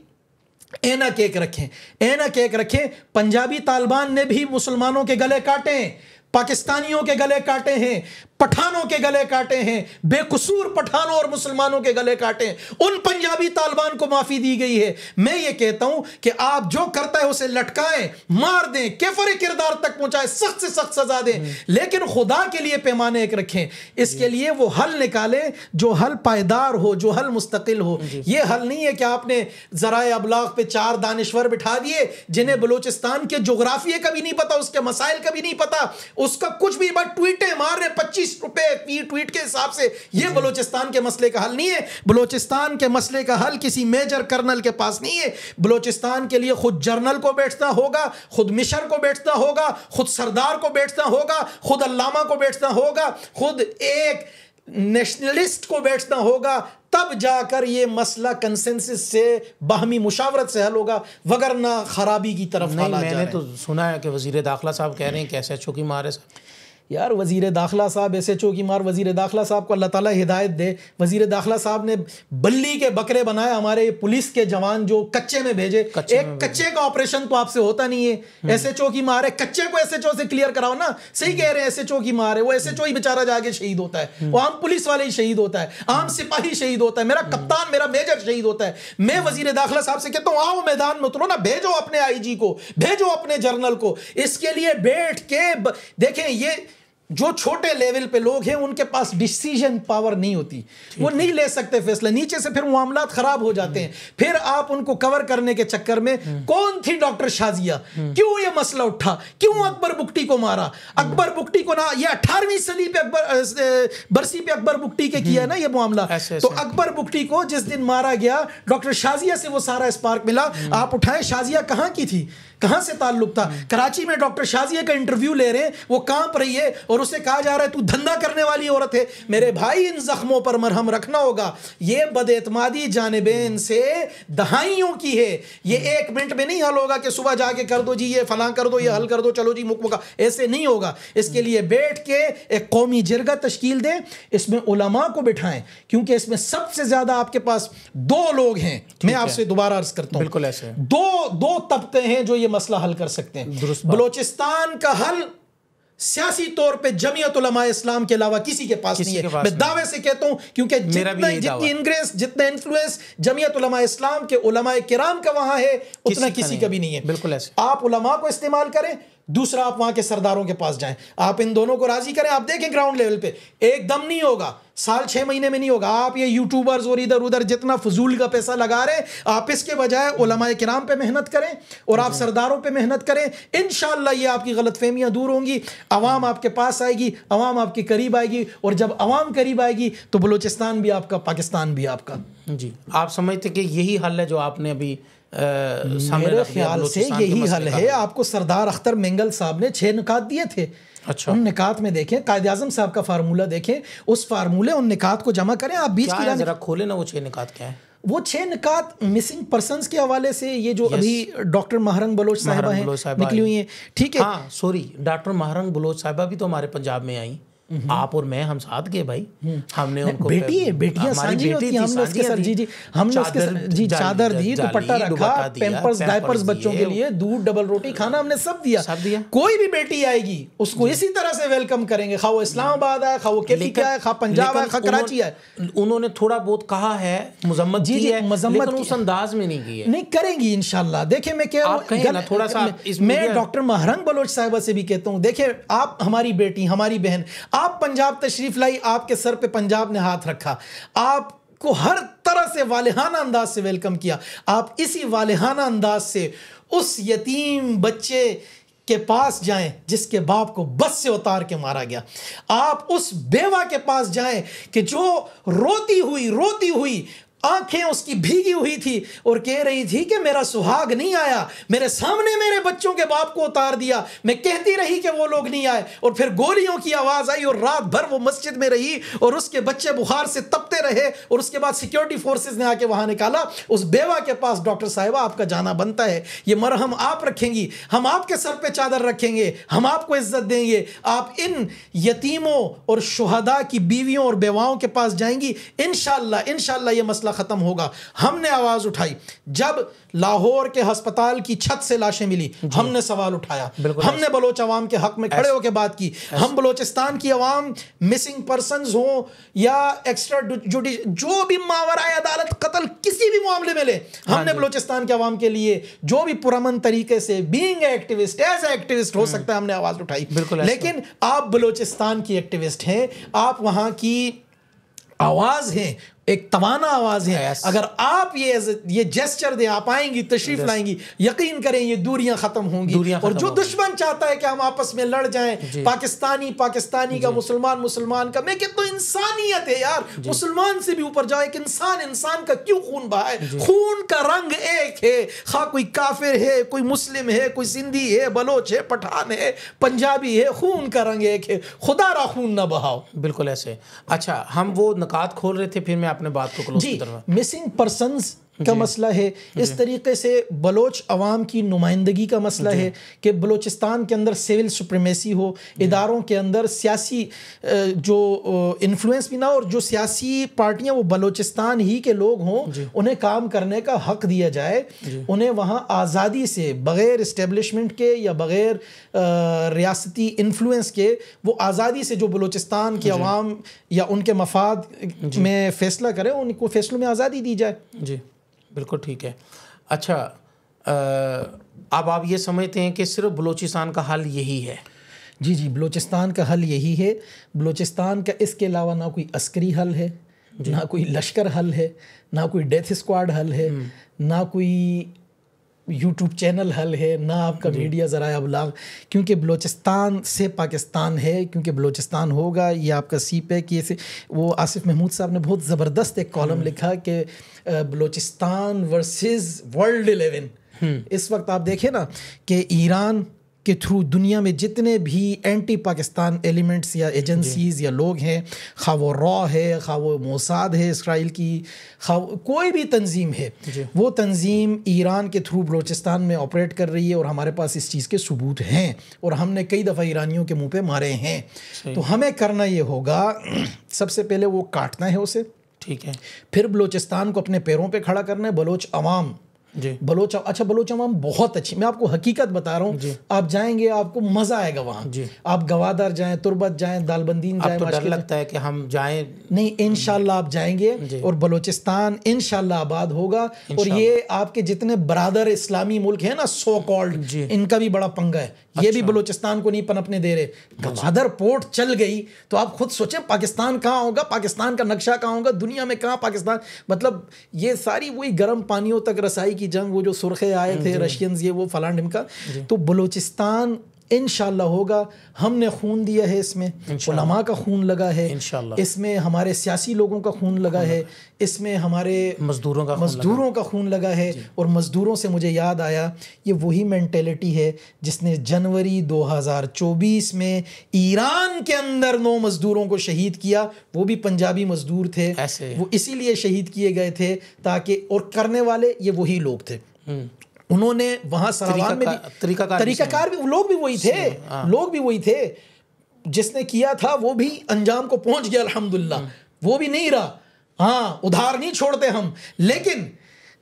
एना केक रखें, एना केक रखें। पंजाबी तालिबान ने भी मुसलमानों के गले काटे हैं, पाकिस्तानियों के गले काटे हैं, पठानों के गले काटे हैं, बेकसूर पठानों और मुसलमानों के गले काटे हैं। उन पंजाबी तालिबान को माफी दी गई है। मैं ये कहता हूं कि आप जो करता है उसे लटकाएं, मार दें, केफर किरदार तक पहुंचाए, सख्त से सख्त सजा दें, लेकिन खुदा के लिए पैमाने एक रखें। इसके लिए वो हल निकालें जो हल पायदार हो, जो हल मुस्तकिल हो। ये हल नहीं है कि आपने जराए अबलाग पे 4 दानिश्वर बिठा दिए जिन्हें बलूचिस्तान के जोग्राफिये का भी नहीं पता, उसके मसाइल का भी नहीं पता, उसका कुछ भी, बस ट्वीटें मार रहे 25 रुपए ट्वीट के हिसाब से। यह बलूचिस्तान के मसले का हल नहीं है। बलूचिस्तान के मसले का हल किसी मेजर कर्नल के पास नहीं है। बलूचिस्तान के लिए खुद जर्नल को बैठना होगा, खुद मिशर को बैठना होगा, खुद सरदार को बैठना होगा, खुद अल्लामा को बैठना होगा, खुद एक नेशनलिस्ट को बैठना होगा। तब जाकर ये मसला कंसेंसस से, बाहमी मुशावरत से हल होगा, वगरना खराबी की तरफ हालात जा रहे हैं। मैंने तो सुना है कि वजीर दाखिला साहब कह रहे हैं कि SHO की मार है। यार वज़ीर दाखिला साहब, SHO की मार, वज़ीर दाखिला साहब को अल्लाह ताला हिदायत दे। वज़ीर दाखिला साहब ने बल्ली के बकरे बनाए हमारे पुलिस के जवान जो कच्चे में भेजे। एक कच्चे का ऑपरेशन तो आपसे होता नहीं है। SHO की मार है, कच्चे को SHO से क्लियर कराओ ना। सही कह रहे हैं, SHO की मार है, वो SHO ही बेचारा जाके शहीद होता है, वो आम पुलिस वाले ही शहीद होता है, आम सिपाही शहीद होता है, मेरा कप्तान, मेरा मेजर शहीद होता है। मैं वज़ीर दाखिला साहब से कहता हूँ, आओ मैदान में उतरो ना, भेजो अपने IG को, भेजो अपने जर्नल को। इसके लिए बैठ के देखें, ये जो छोटे लेवल पे लोग हैं उनके पास डिसीजन पावर नहीं होती, वो नहीं ले सकते फैसला, नीचे से फिर मामलात खराब हो जाते हैं। फिर आप उनको कवर करने के चक्कर में, कौन थी डॉक्टर शाजिया, क्यों ये मसला उठा, क्यों अकबर बुगटी को मारा, अकबर बुगटी को ना, ये 18वीं सदी पे बरसी पे अकबर बुगटी के किया ना ये मामला। तो अकबर बुगटी को जिस दिन मारा गया, डॉक्टर शाजिया से वो सारा स्पार्क मिला। आप उठाएं, शाजिया कहाँ की थी, कहां से ताल्लुक था? कराची में डॉक्टर शाजिया का इंटरव्यू ले रहे हैं, वो कांप रही है और उसे कहा जा रहा है तू धंधा करने वाली औरत है। मेरे भाई, इन जख्मों पर मरहम रखना होगा। ये बदएतमादी जानिबेन से दहाइयों की है। ये 1 मिनट में नहीं हल होगा कि सुबह जाके कर दो जी, ये फलां कर दो, ये हल कर दो, चलो जी मुकमुका, ऐसे नहीं होगा। इसके लिए बैठ के एक कौमी जिरगा तश्कील दें, इसमें उलमा को बिठाएं, क्योंकि इसमें सबसे ज्यादा आपके पास 2 लोग हैं। मैं आपसे दोबारा अर्ज करता हूं, बिल्कुल ऐसे दो तबके हैं जो ये मसला हल कर सकते हैं। बलूचिस्तान का हल सियासी तौर पे जमीयत उलमा इस्लाम के अलावा किसी के पास नहीं है। मैं दावे से कहता हूं, क्योंकि जितनी इंग्रेस, जितना इन्फ्लुएंस जमीयत उलमा इस्लाम के उलमा किराम का वहां है, उतना किसी का भी नहीं है। बिल्कुल ऐसे आप उलमा को इस्तेमाल करें, दूसरा आप वहां के सरदारों के पास जाएं, आप इन दोनों को राजी करें। आप देखें ग्राउंड लेवल पे एकदम नहीं होगा, साल 6 महीने में नहीं होगा। आप ये यूट्यूबर्स और इधर उधर जितना फजूल का पैसा लगा रहे हैं, आप इसके बजाय उलमाए किराम पे मेहनत करें और आप सरदारों पे मेहनत करें। इंशाअल्लाह ये आपकी गलतफहमियां दूर होंगी, अवाम आपके पास आएगी, अवाम आपके करीब आएगी, और जब अवाम करीब आएगी तो बलूचिस्तान भी आपका, पाकिस्तान भी आपका। जी, आप समझते कि यही हल है जो आपने अभी मेरे ख्याल से यही हल है। आपको सरदार अख्तर मेंगल साहब ने 6 निकात दिए थे। अच्छा, उन निकात में देखें, कायदे आज़म साहब का फार्मूला देखें, उस फार्मूले, उन निकात को जमा करें। आप 20 की जरा खोले ना, वो 6 निकात क्या है? वो 6 निकात मिसिंग पर्सन्स के हवाले से, ये जो अभी डॉक्टर महरंग बलोच साहिबा हैं निकली हुई हैं, ठीक है। हाँ सॉरी, डॉक्टर महरंग बलोच साहिबा भी तो हमारे पंजाब में आई। आप और मैं, हम साथ गए भाई। हमने उनको बेटी है, बेटियां साझी होती हैं, हमने उसके साथ जी हमने उसके जी चादर दी, दुपट्टा रखा, पैम्पर्स डायपर्स बच्चों के लिए, दूध, डबल रोटी, खाना हमने सब दिया। कोई भी बेटी आएगी उसको इसी तरह से वेलकम करेंगे, खा वो इस्लामाबाद आए, खा वो केपी का है, खा पंजाब आए, खा कराची आए। उन्होंने थोड़ा बहुत कहा है, मजम्मत की है, लेकिन उस अंदाज में नहीं की है। नहीं करेंगी इंशाल्लाह। देखिए मैं क्या थोड़ा सा, मैं डॉक्टर महरंग बलोच साहिबा से भी कहता हूँ, देखिए आप हमारी बेटी, हमारी बहन, आप पंजाब तशरीफ लाई, आपके सर पे पंजाब ने हाथ रखा, आप को हर तरह से वालिहाना अंदाज से वेलकम किया। आप इसी वालिहाना अंदाज से उस यतीम बच्चे के पास जाएं जिसके बाप को बस से उतार के मारा गया। आप उस बेवा के पास जाएं कि जो रोती हुई आंखें उसकी भीगी हुई थी और कह रही थी कि मेरा सुहाग नहीं आया, मेरे सामने मेरे बच्चों के बाप को उतार दिया, मैं कहती रही कि वो लोग नहीं आए, और फिर गोलियों की आवाज आई और रात भर वो मस्जिद में रही और उसके बच्चे बुखार से तपते रहे और उसके बाद सिक्योरिटी फोर्सेस ने आके वहां निकाला। उस बेवा के पास, डॉक्टर साहिबा आपका जाना बनता है, ये मरहम आप रखेंगी, हम आपके सर पे चादर रखेंगे, हम आपको इज्जत देंगे, आप इन यतीमों और शुहदा की बीवियों और बेवाओं के पास जाएंगी, इंशाअल्लाह ये मसला खत्म होगा। हमने आवाज उठाई। जब लाहौर के अस्पताल की छत से लाशें मिली, हमने सवाल उठाया, हमने बलोच अवाम के हक में खड़े होकर बात की। हम बलोचिस्तान की अवाम मिसिंग पर्सन्स हो या एक्स्ट्रा जो भी मावराए अदालत कत्ल किसी भी मामले में ले, हमने बलोचिस्तान के अवाम के लिए जो भी पुरअमन तरीके से बीइंग एक्टिविस्ट एज एक्टिविस्ट हो सकता है, हमने आवाज उठाई। लेकिन आप बलोचिस्तान की एक्टिविस्ट हैं, आप वहां की आवाज हैं, एक तवाना आवाज है। अगर आप ये जेस्चर दे, आप आएंगी, तशरीफ लाएंगी, यकीन करें ये दूरियां खत्म होंगी। और जो दुश्मन चाहता है कि हम आपस में लड़ जाएं, पाकिस्तानी का, मुसलमान का, मैं कहता हूं इंसानियत है यार, मुसलमान से भी ऊपर जाए। एक इंसान का क्यों खून बहा है? खून का रंग एक है, खा कोई काफिर है, कोई मुस्लिम है, कोई सिंधी है, बलोच है, पठान है, पंजाबी है, खून का रंग एक है। खुदा रा खून ना बहाओ। बिल्कुल ऐसे। अच्छा, हम वो नकात खोल रहे थे, फिर मैं अपने बात को क्लोज करवा। मिसिंग पर्सन्स का मसला है, इस तरीके से बलोच अवाम की नुमाइंदगी का मसला है कि बलोचिस्तान के अंदर सिविल सुप्रीमेसी हो, इदारों के अंदर सियासी जो इन्फ्लुएंस भी ना, और जो सियासी पार्टियां वो बलोचिस्तान ही के लोग हों, उन्हें काम करने का हक दिया जाए, उन्हें वहाँ आज़ादी से बग़ैर इस्टेब्लिशमेंट के या बग़ैर रियासती इन्फ्लुएंस के वो आज़ादी से जो बलोचिस्तान की अवाम या उनके मफाद में फ़ैसला करें, उनको फ़ैसलों में आज़ादी दी जाए। जी बिल्कुल ठीक है। अच्छा, अब आप ये समझते हैं कि सिर्फ बलूचिस्तान का हल यही है? जी, बलूचिस्तान का हल यही है। बलूचिस्तान का इसके अलावा ना कोई अस्करी हल है, ना कोई लश्कर हल है, ना कोई डेथ स्क्वाड हल है, ना कोई यूट्यूब चैनल हल है, ना आपका मीडिया ज़राए अबलाग, क्योंकि बलूचिस्तान से पाकिस्तान है, क्योंकि बलूचिस्तान होगा। ये आपका सीप है कि वो आसिफ महमूद साहब ने बहुत ज़बरदस्त एक कॉलम लिखा कि बलूचिस्तान वर्सेस वर्ल्ड 11। इस वक्त आप देखें ना कि ईरान के थ्रू दुनिया में जितने भी एंटी पाकिस्तान एलिमेंट्स या एजेंसीज़ या लोग हैं, खा वो रॉ है, खा वो मोसाद है इसराइल की, खा कोई भी तंजीम है, वो तंजीम ईरान के थ्रू बलूचिस्तान में ऑपरेट कर रही है। और हमारे पास इस चीज़ के सबूत हैं और हमने कई दफ़ा ईरानियों के मुंह पे मारे हैं। तो हमें करना ये होगा, सबसे पहले वो काटना है उसे, ठीक है, फिर बलूचिस्तान को अपने पैरों पे खड़ा करना है। बलोच अवाम बलोच अवाम बहुत अच्छी, मैं आपको हकीकत बता रहा हूँ, आप जाएंगे आपको मजा आएगा वहाँ। आप गवादर जाएं, तुरबत जाएं, दालबंदीन जाएं। तो डर लगता है कि हम जाएं? नहीं, इंशाल्लाह आप जाएंगे और बलूचिस्तान इंशाल्लाह आबाद होगा। और ये आपके जितने बरादर इस्लामी मुल्क हैं ना, सो कॉल्ड, इनका भी बड़ा पंगा है। ये भी बलूचिस्तान को नहीं पनपने दे रहे। गवादर पोर्ट चल गई तो आप खुद सोचें पाकिस्तान कहाँ होगा, पाकिस्तान का नक्शा कहाँ होगा, दुनिया में कहाँ पाकिस्तान। मतलब ये सारी वही गर्म पानियों तक रसाई की जंग, वो जो सुर्खे आए थे रशियंस, ये वो फलां ढिमका। तो बलूचिस्तान इंशाल्लाह होगा। हमने खून दिया है, इसमें उलमा का खून लगा है, इसमें हमारे सियासी लोगों का खून लगा है, इसमें हमारे मजदूरों का खून लगा है। और मजदूरों से मुझे याद आया, ये वही मेंटेलिटी है जिसने जनवरी 2024 में ईरान के अंदर 9 मजदूरों को शहीद किया। वो भी पंजाबी मजदूर थे, वो इसीलिए शहीद किए गए थे ताकि, और करने वाले ये वही लोग थे। उन्होंने वहां सरावान में तरीकाकार भी लोग भी वही थे, जिसने किया था वो भी अंजाम को पहुंच गया अल्हम्दुलिल्लाह। वो भी नहीं रहा, हाँ उधार नहीं छोड़ते हम, लेकिन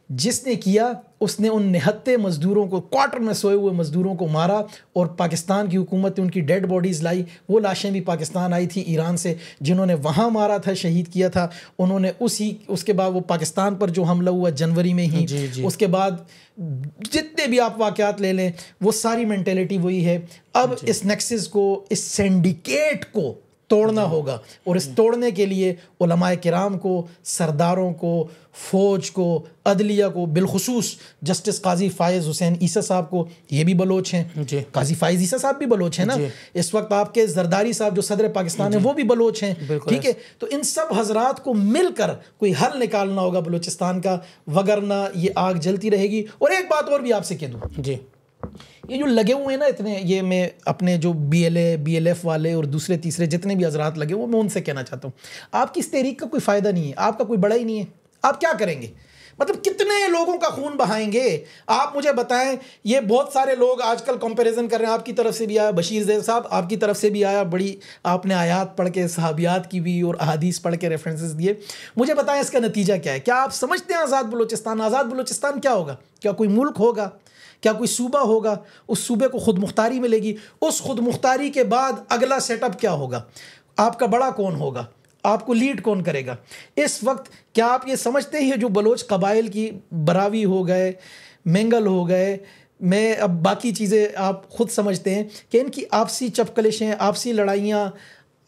जिसने किया उसने उन निहत्ते मजदूरों को, क्वार्टर में सोए हुए मजदूरों को मारा। और पाकिस्तान की हुकूमत ने उनकी डेड बॉडीज़ लाई, वो लाशें भी पाकिस्तान आई थी ईरान से, जिन्होंने वहाँ मारा था, शहीद किया था उन्होंने। उसके बाद वो पाकिस्तान पर जो हमला हुआ जनवरी में ही, उसके बाद जितने भी आप वाक़यात ले लें, वो सारी मेंटेलिटी वही है। अब इस नेक्सस को, इस सिंडिकेट को तोड़ना होगा। और इस तोड़ने के लिए उलमाए किराम को, सरदारों को, फ़ौज को, अदलिया को, बिलखुसूस जस्टिस काजी फ़ायज़ हुसैन ईसा साहब को, ये भी बलोच हैं जी, काजी फ़ायज़ ईसा साहब भी बलोच हैं ना। इस वक्त आपके जरदारी साहब जो सदर पाकिस्तान है वो भी बलोच हैं, ठीक है। तो इन सब हजरात को मिलकर कोई हल निकालना होगा बलूचिस्तान का, वगरना ये आग जलती रहेगी। और एक बात और भी आपसे कह दूँ जी, ये जो लगे हुए हैं ना इतने, ये मैं अपने जो BLA BLF वाले और दूसरे तीसरे जितने भी हजरात लगे हुए, मैं उनसे कहना चाहता हूँ, आपकी इस तहरीक का कोई फ़ायदा नहीं है, आपका कोई बड़ा ही नहीं है। आप क्या करेंगे? मतलब कितने लोगों का खून बहाएंगे? आप मुझे बताएं। ये बहुत सारे लोग आजकल कंपैरिजन कर रहे हैं, आपकी तरफ से भी आया बशीर ज़ैद साहब, आपकी तरफ से भी आया, बड़ी आपने आयात पढ़ के, सहाबियात की भी और अहादीस पढ़ के रेफरेंसेस दिए। मुझे बताएं इसका नतीजा क्या है? क्या आप समझते हैं आज़ाद बलूचिस्तान क्या होगा? क्या कोई मुल्क होगा? क्या कोई सूबा होगा? उस सूबे को खुद मुख्तारी मिलेगी। उस खुद मुख्तारी के बाद अगला सेटअप क्या होगा? आपका बड़ा कौन होगा? आपको लीड कौन करेगा? इस वक्त क्या आप ये समझते हैं जो बलोच कबाइल की बरावी हो गए, मेंगल हो गए, मैं अब बाकी चीज़ें आप खुद समझते हैं कि इनकी आपसी चपकलिशें, आपसी लड़ाइयाँ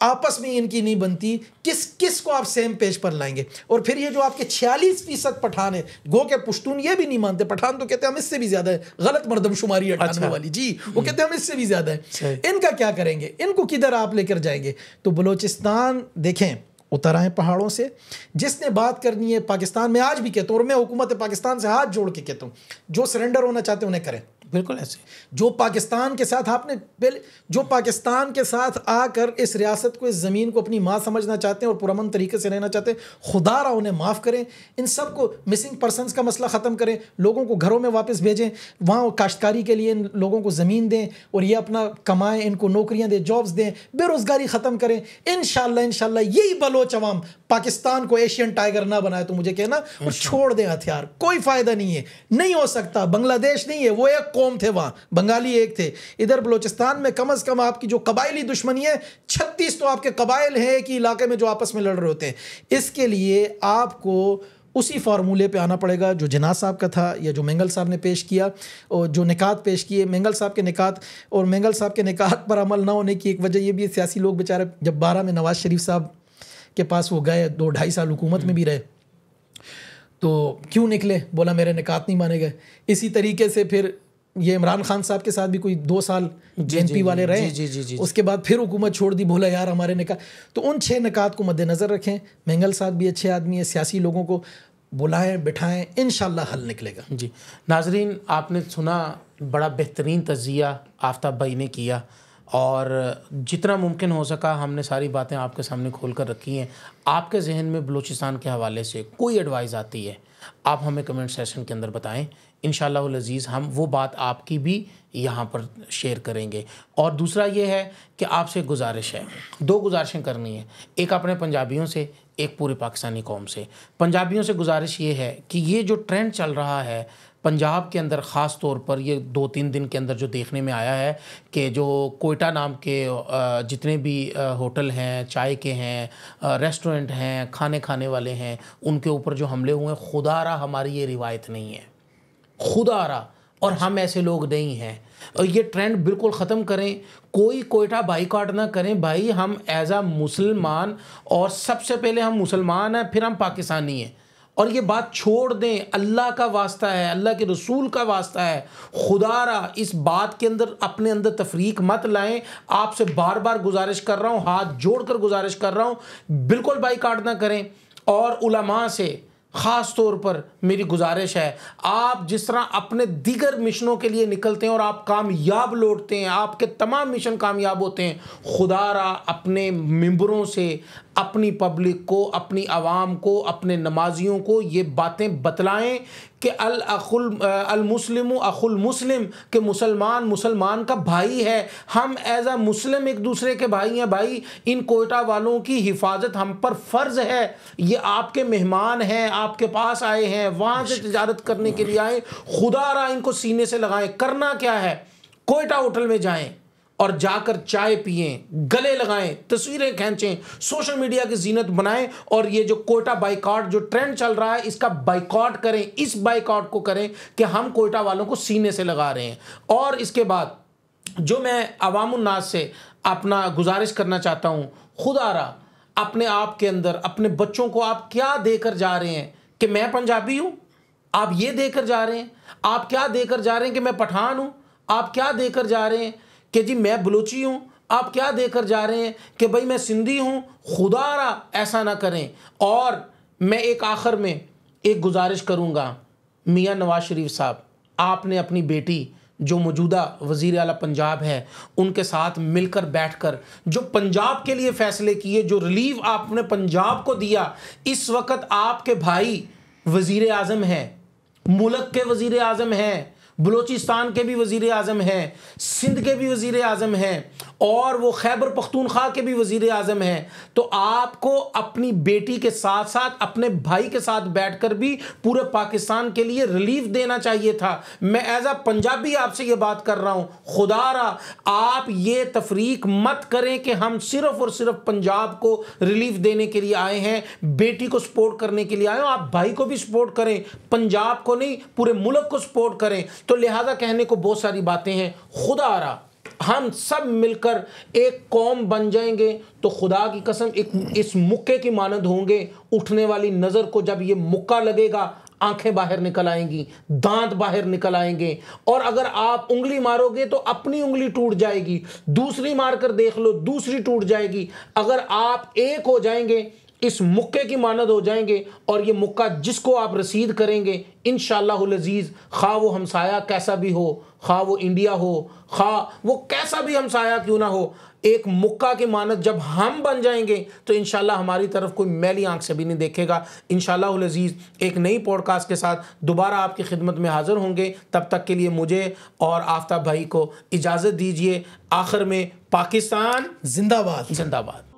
आपस में इनकी नहीं बनती, किस किस को आप सेम पेज पर लाएंगे? और फिर ये जो आपके 46% पठान है, गो के पुश्तून ये भी नहीं मानते, पठान तो कहते हैं हम इससे भी ज़्यादा है, गलत मरदमशुमारी 98 वाली जी, वो कहते हैं हम इससे भी ज़्यादा है। इनका क्या करेंगे? इनको किधर आप लेकर जाएंगे? तो बलूचिस्तान देखें, उतर आए पहाड़ों से। जिसने बात करनी है पाकिस्तान में, आज भी कहता हूँ और मैं हुकूमत पाकिस्तान से हाथ जोड़ के कहता हूँ, जो सरेंडर होना चाहते हैं उन्हें करें। बिल्कुल ऐसे जो पाकिस्तान के साथ आपने पहले, जो पाकिस्तान के साथ आकर इस रियासत को, इस ज़मीन को अपनी माँ समझना चाहते हैं और पुरअमन तरीके से रहना चाहते हैं, खुदारा उन्हें माफ़ करें। इन सब को, मिसिंग पर्सनस का मसला ख़त्म करें, लोगों को घरों में वापस भेजें, वहाँ काश्तकारी के लिए इन लोगों को ज़मीन दें और ये अपना कमाएं, इनको नौकरियाँ दें, जॉब्स दें, बेरोज़गारी ख़त्म करें। इंशाल्लाह यही बलोच अवाम पाकिस्तान को एशियन टाइगर ना बनाए तो मुझे कहना, और छोड़ दें हथियार, कोई फ़ायदा नहीं है, नहीं हो सकता। बांग्लादेश नहीं है, वो एक कौम थे, वहाँ बंगाली एक थे। इधर बलूचिस्तान में कम से कम आपकी जो कबायली दुश्मनी है, 36 तो आपके कबाइल हैं एक ही इलाके में जो आपस में लड़ रहे होते हैं। इसके लिए आपको उसी फार्मूले पे आना पड़ेगा जो जिन्ना साहब का था, या जो मेंगल साहब ने पेश किया, और जो निकात पेश किए मेंगल साहब के निकात। और मेंगल साहब के निकात पर अमल ना होने की एक वजह ये भी है, सियासी लोग बेचारे, जब 12 में नवाज शरीफ साहब के पास वो गए, 2-2.5 साल हुकूमत में भी रहे, तो क्यों निकले? बोला मेरे निकात नहीं माने गए। इसी तरीके से फिर ये इमरान खान साहब के साथ भी कोई 2 साल JNP वाले रहे, उसके बाद फिर हुकूमत छोड़ दी, बोला यार हमारे निकात। तो उन 6 निकात को मद्देनज़र रखें। मेंगल साहब भी अच्छे आदमी है, सियासी लोगों को बुलाएं, बिठाएं, इंशाल्लाह हल निकलेगा। जी नाजरीन, आपने सुना, बड़ा बेहतरीन तज़िया आफ्ताब भाई ने किया, और जितना मुमकिन हो सका हमने सारी बातें आपके सामने खोल कर रखी हैं। आपके जहन में बलूचिस्तान के हवाले से कोई एडवाइस आती है, आप हमें कमेंट सेशन के अंदर बताएं। इंशाअल्लाह अज़ीज़ हम वो बात आपकी भी यहाँ पर शेयर करेंगे। और दूसरा ये है कि आपसे गुजारिश है, 2 गुजारिशें करनी है, एक अपने पंजाबियों से, एक पूरी पाकिस्तानी कौम से। पंजाबियों से गुजारिश ये है कि ये जो ट्रेंड चल रहा है पंजाब के अंदर, ख़ास तौर पर ये 2-3 दिन के अंदर जो देखने में आया है कि जो कोयटा नाम के जितने भी होटल हैं, चाय के हैं, रेस्टोरेंट हैं, खाने वाले हैं, उनके ऊपर जो हमले हुए, खुदारा हमारी ये रिवायत नहीं है, खुदारा, और हम ऐसे लोग नहीं हैं। और ये ट्रेंड बिल्कुल ख़त्म करें, कोई कोयटा बाइकआउट ना करें भाई। हम एज आ मुसलमान, और सबसे पहले हम मुसलमान हैं, फिर हम पाकिस्तानी हैं, और ये बात छोड़ दें। अल्लाह का वास्ता है, अल्लाह के रसूल का वास्ता है, खुदारा इस बात के अंदर अपने अंदर तफरीक मत लाएं। आपसे बार बार गुजारिश कर रहा हूँ, हाथ जोड़कर गुजारिश कर रहा हूँ, बिल्कुल बाइकआउट ना करें। और उलमा से ख़ास तौर पर मेरी गुजारिश है, आप जिस तरह अपने दीगर मिशनों के लिए निकलते हैं और आप कामयाब लौटते हैं, आपके तमाम मिशन कामयाब होते हैं, खुदारा अपने मेंबरों से, अपनी पब्लिक को, अपनी आवाम को, अपने नमाजियों को ये बातें बतलाएं कि अल मुस्लिम अखुल मुस्लिम, के मुसलमान मुसलमान का भाई है। हम एज आ मुस्लिम एक दूसरे के भाई हैं। भाई इन कोयटा वालों की हिफाजत हम पर फ़र्ज़ है। ये आपके मेहमान हैं, आपके पास आए हैं, वहाँ से तिजारत करने के लिए आए, खुदारा इनको सीने से लगाएं। करना क्या है, कोयटा होटल में जाएं और जाकर चाय पिएं, गले लगाएं, तस्वीरें खींचें, सोशल मीडिया की जीनत बनाएं, और ये जो कोयटा बाइकआउट जो ट्रेंड चल रहा है इसका बाइकआउट करें। इस बाइकआउट को करें कि हम कोयटा वालों को सीने से लगा रहे हैं। और इसके बाद जो मैं अवामुन्नास से अपना गुजारिश करना चाहता हूँ, खुदारा अपने आप के अंदर अपने बच्चों को आप क्या देकर जा रहे हैं कि मैं पंजाबी हूँ? आप ये देकर जा रहे हैं? आप क्या देकर जा रहे हैं कि मैं पठान हूँ? आप क्या देकर जा रहे हैं कि जी मैं बलूची हूँ? आप क्या देकर जा रहे हैं कि भाई मैं सिंधी हूँ? खुदारा ऐसा ना करें। और मैं एक आखिर में एक गुजारिश करूँगा, मियाँ नवाज शरीफ साहब, आपने अपनी बेटी जो मौजूदा वज़ीर आला पंजाब है उनके साथ मिलकर बैठकर जो पंजाब के लिए फ़ैसले किए, जो रिलीफ आपने पंजाब को दिया, इस वक्त आपके भाई वज़ीर आज़म हैं, मुल्क के वज़ीर आज़म हैं, बलूचिस्तान के भी वज़ीर आज़म हैं, सिंध के भी वज़ीर आज़म हैं और वो खैबर पख्तूनख्वा के भी वज़ीर आज़म हैं। तो आपको अपनी बेटी के साथ साथ अपने भाई के साथ बैठकर भी पूरे पाकिस्तान के लिए रिलीफ देना चाहिए था। मैं एज अ पंजाबी आपसे ये बात कर रहा हूँ, खुदारा आप ये तफरीक मत करें कि हम सिर्फ़ और सिर्फ पंजाब को रिलीफ देने के लिए आए हैं, बेटी को सपोर्ट करने के लिए आए हो। आप भाई को भी सपोर्ट करें, पंजाब को नहीं पूरे मुल्क को सपोर्ट करें। तो लिहाजा कहने को बहुत सारी बातें हैं। खुदारा हम सब मिलकर एक कौम बन जाएंगे तो खुदा की कसम एक इस मुक्के की मानद होंगे। उठने वाली नज़र को जब ये मुक्का लगेगा, आंखें बाहर निकल आएंगी, दांत बाहर निकल आएंगे। और अगर आप उंगली मारोगे तो अपनी उंगली टूट जाएगी, दूसरी मारकर देख लो, दूसरी टूट जाएगी। अगर आप एक हो जाएंगे, इस मुक्के की मानद हो जाएंगे और ये मुक्का जिसको आप रसीद करेंगे इंशाअल्लाहुल अज़ीज़, खा वो हमसाया कैसा भी हो, खा वो इंडिया हो, खा वो कैसा भी हमसाया क्यों ना हो, एक मुक्का की मानद जब हम बन जाएंगे तो इंशाअल्लाह हमारी तरफ कोई मैली आंख से भी नहीं देखेगा। इंशाअल्लाहुल अज़ीज़ एक नई पॉडकास्ट के साथ दोबारा आपकी खिदमत में हाज़िर होंगे। तब तक के लिए मुझे और आफ्ताब भाई को इजाज़त दीजिए। आखिर में पाकिस्तान जिंदाबाद। जिंदाबाद।